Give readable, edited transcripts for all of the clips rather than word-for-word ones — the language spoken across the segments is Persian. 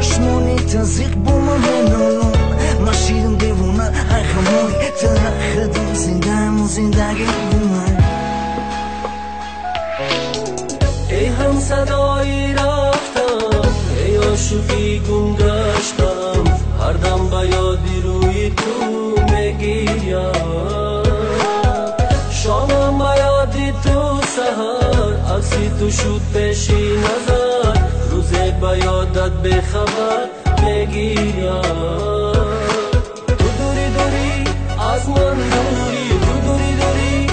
چشمانی تزیق با من بنالون مشیدم دیوونه ای خموری ترخدم زنده‌م و زندگی من ای هم صدایی رفتم ای عاشقی گم گشتم هر دم به یادی روی تو میگیرم شامم به یادی تو سحر عکسی تو شد پیشی نظر روزه به یادت به خبر میگیرم تو دوری دوری از من دوری تو دوری دوری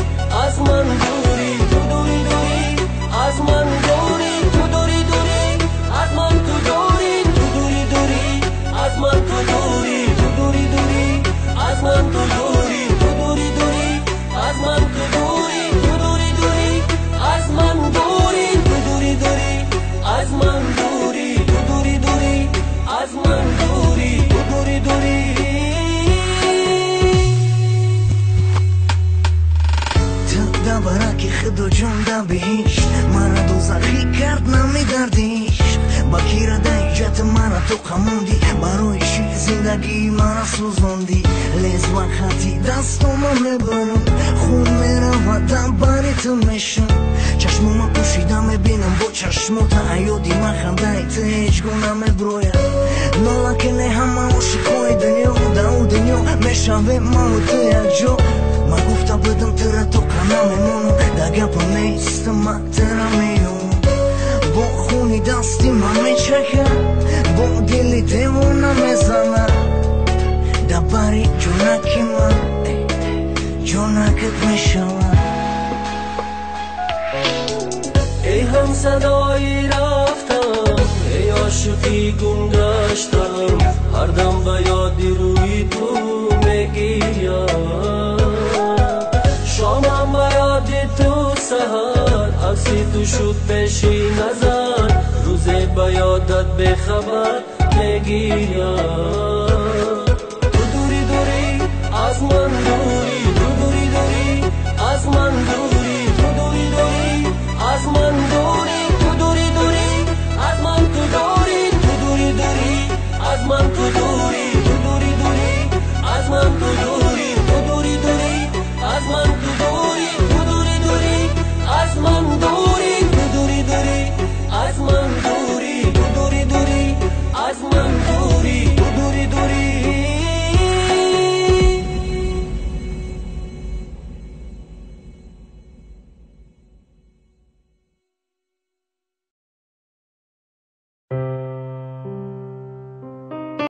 از من دوری تو دوری دوری از من دوری تو دوری دوری از من تو دوری تو دوری دوری از من تو دوری تو دوری دوری از من تو دوری تو دوری دوری از من تو دوری تو دوری دوری از من دوری تو دوری دوری از من دوری تو دوری دوری از من دوری تو دوری دوری تا برای خدا جون دا بهش مرا دوزخی کرد نمیدردیش با کی را دیجت مرا تو خموندی برای شی زندگی مرا سوزوندی لیز وقتی دستم میبرم خون میروادم برای تو میشم چشمم پوشیدم میبینم با چشمات ایادی من خنده تو هیچ گونه میبرویم نالا که نه همه عاشقای دنیا در دنیا میشویم من و تو یک جا من گفته بدم تره تو کنم میمونم در گپم نیستم من تره میونم با خونی دستی من میچکم با دلی دیوونه میزنم در بری جونکی من جونکت میشوم ای هم صدایی رفتم ای عاشقی گم گشتم هر دم به یادی روی تو میگیرم شامم به یادی تو سحر عکسی تو شد پیشی نظر روزه به یادت به خبر میگیرم تو دوری دوری از من دوری تو دوری دوری از من دوری تو دوری دوری از من دوری